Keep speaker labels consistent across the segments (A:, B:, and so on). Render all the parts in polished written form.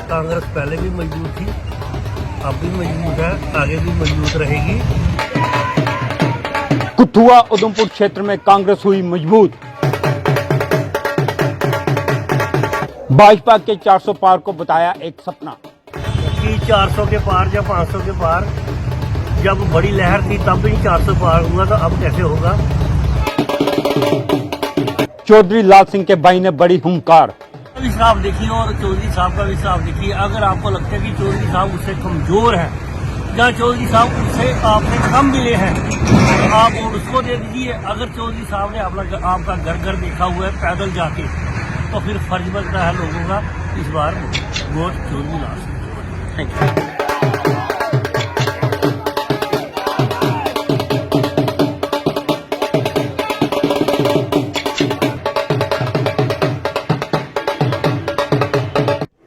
A: कांग्रेस पहले भी मजबूत थी, अब भी मजबूत है, आगे भी मजबूत रहेगी।
B: कठुआ उधमपुर क्षेत्र में कांग्रेस हुई मजबूत। भाजपा के 400 पार को बताया एक सपना
A: कि 400 के पार या 500 के पार, जब बड़ी लहर थी तब भी 400 पार हुआ, तो अब कैसे होगा।
B: चौधरी लाल सिंह के भाई ने बड़ी हुंकार।
A: हिसाब देखिए और चौधरी साहब का भी हिसाब देखिए। अगर आपको लगता है कि चौधरी साहब उससे कमजोर है या चौधरी साहब उससे आपने कम मिले हैं, तो आप उसको दे दीजिए। अगर चौधरी साहब ने आपका घर घर देखा हुआ है पैदल जाके, तो फिर फर्ज बनता है लोगों का इस बार वोट चौधरी लाल सिंह।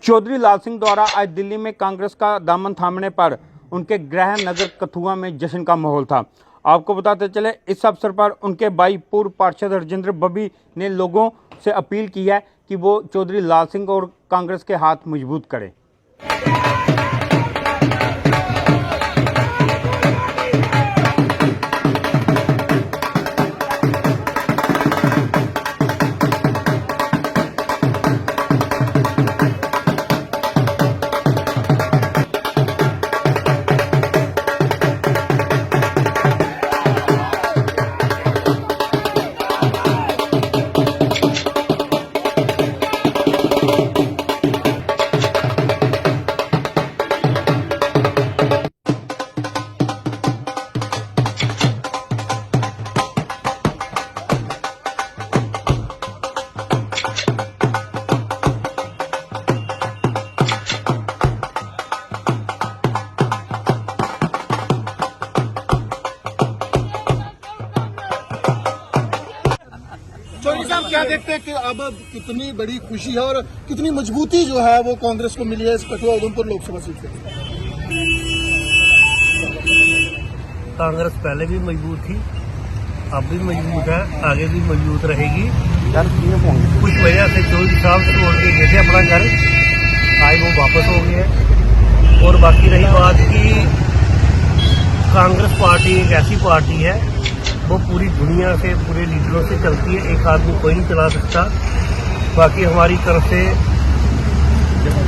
B: चौधरी लाल सिंह द्वारा आज दिल्ली में कांग्रेस का दामन थामने पर उनके गृह नगर कठुआ में जश्न का माहौल था। आपको बताते चले, इस अवसर पर उनके भाई पूर्व पार्षद राजेंद्र बब्बी ने लोगों से अपील की है कि वो चौधरी लाल सिंह और कांग्रेस के हाथ मजबूत करें।
C: चौधरी साहब क्या देखते हैं कि अब कितनी बड़ी खुशी है और कितनी मजबूती जो है वो कांग्रेस को मिली है इस कठुआ उधमपुर लोकसभा सीट से?
A: कांग्रेस पहले भी मजबूत थी, अब भी मजबूत है, आगे भी मजबूत रहेगी। कुछ वजह से चौधरी साहब छोड़ के गए थे अपना घर, आज वो वापस हो गए। और बाकी रही बात कि कांग्रेस पार्टी एक ऐसी पार्टी है, वो पूरी दुनिया से, पूरे लीडरों से चलती है, एक आदमी कोई नहीं चला सकता। बाकी हमारी तरफ से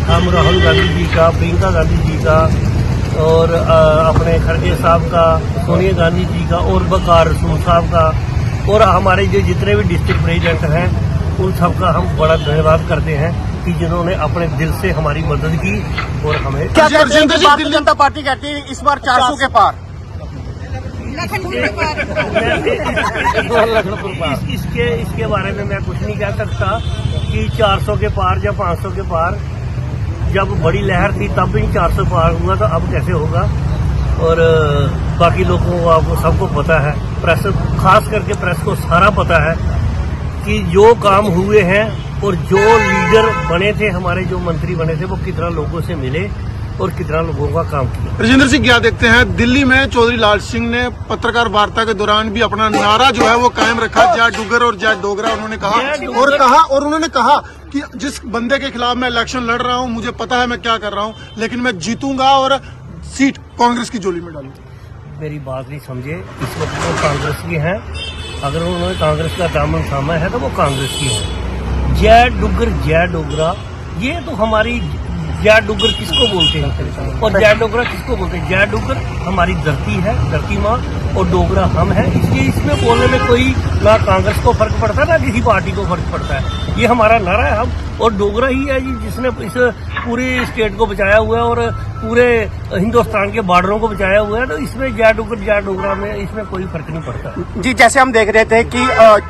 A: हम राहुल गांधी जी का, प्रियंका गांधी जी का और अपने खड़गे साहब का, सोनिया गांधी जी का और वकार रसूल साहब का और हमारे जो जितने भी डिस्ट्रिक्ट प्रेसिडेंट हैं, उन सबका हम बड़ा धन्यवाद करते हैं कि जिन्होंने अपने दिल से हमारी मदद की। और हमें
C: क्या भारतीय जनता पार्टी कहती है इस बार 400 के पार?
A: इसके बारे में मैं कुछ नहीं कह सकता कि 400 के पार या 500 के पार, जब बड़ी लहर थी तब भी 400 पार हुआ, तो अब कैसे होगा। और बाकी लोगों को, आपको सबको पता है, प्रेस, खास करके प्रेस को सारा पता है कि जो काम हुए हैं और जो लीडर बने थे, हमारे जो मंत्री बने थे, वो कितना लोगों से मिले और कितना लोगों का काम किया।
C: राजेंद्र सिंह क्या देखते हैं, दिल्ली में चौधरी लाल सिंह ने पत्रकार वार्ता के दौरान भी अपना नारा जो है वो कायम रखा, जय डुगर और जय डोगरा उन्होंने कहा कि जिस बंदे के खिलाफ मैं इलेक्शन लड़ रहा हूं, मुझे पता है मैं क्या कर रहा हूं, लेकिन मैं जीतूंगा और सीट कांग्रेस की झोली में डालूंगा।
A: मेरी बात नहीं समझे, इस वक्त वो कांग्रेस की है। अगर उन्होंने कांग्रेस का दामन थामा है तो वो कांग्रेस की है। जय डुगर जय डोगरा, ये तो हमारी, जय डुगर किसको बोलते हैं और जय डोगरा किसको बोलते हैं? जय डुगर हमारी धरती है, धरती माँ, और डोगरा हम हैं। इसलिए इसमें बोलने में कोई ना कांग्रेस को फर्क पड़ता है ना किसी पार्टी को फर्क पड़ता है। ये हमारा नारा है, हम और डोगरा ही है जी जिसने इस पूरी स्टेट को बचाया हुआ है और पूरे हिंदुस्तान के बॉर्डरों को बचाया हुआ है। तो इसमें जय डुगर जय डोगरा में इसमें कोई फर्क नहीं पड़ता
D: जी। जैसे हम देख रहे थे कि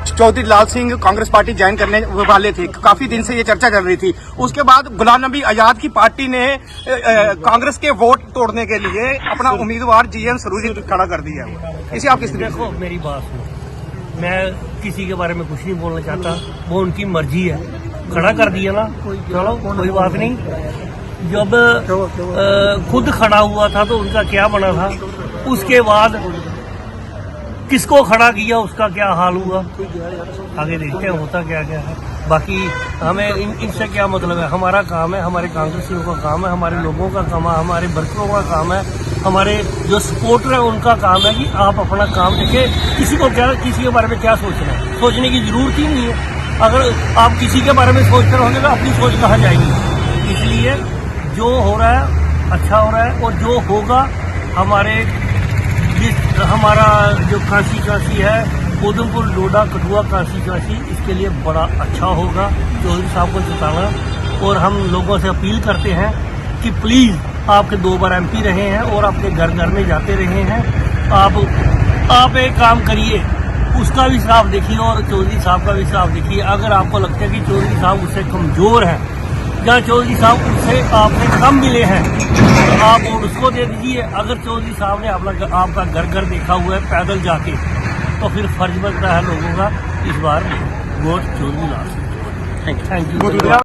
D: चौधरी लाल सिंह कांग्रेस पार्टी ज्वाइन करने वाले थे, काफी दिन से ये चर्चा चल रही थी। उसके बाद गुलाम नबी आजाद की पार्टी ने कांग्रेस के वोट तोड़ने के लिए अपना उम्मीदवार जीएन सरूरी खड़ा कर दिया है। इसे आप किस तरह?
A: देखो मेरी बात सुनो, मैं किसी के बारे में कुछ नहीं बोलना चाहता, वो उनकी मर्जी है, खड़ा कर दिया ना, चलो कोई बात नहीं। जब खुद खड़ा हुआ था तो उनका क्या बना था, उसके बाद किसको खड़ा किया उसका क्या हाल हुआ, आगे देखते हैं होता क्या क्या है। बाकी हमें इनसे क्या मतलब है। हमारा काम है, हमारे कांग्रेसियों का काम है, हमारे लोगों का काम है, हमारे वर्करों का काम है, हमारे जो सपोर्टर है उनका काम है कि आप अपना काम देखिए। किसी के बारे में क्या सोचना है, सोचने की जरूरत ही नहीं है। अगर आप किसी के बारे में सोचते रहोगे तो अपनी सोच कहाँ जाएगी। इसलिए जो हो रहा है अच्छा हो रहा है, और जो होगा हमारा जो काशी है, उधमपुर डोडा कठुआ काशी, इसके लिए बड़ा अच्छा होगा चौधरी साहब को जिताना। और हम लोगों से अपील करते हैं कि प्लीज, आपके 2 बार MP रहे हैं और आपके घर घर में जाते रहे हैं, आप एक काम करिए, उसका भी हिसाब देखिए और चौधरी साहब का भी हिसाब देखिए। अगर आपको लगता है कि चौधरी साहब उससे कमजोर हैं या चौधरी साहब उससे आपसे कम मिले हैं, तो आप वोट उसको दे दीजिए। अगर चौधरी साहब ने आपका घर घर देखा हुआ है पैदल जाके, तो फिर फर्ज बनता है लोगों का इस बार vote Chaudhary Lal Singh. Thank you.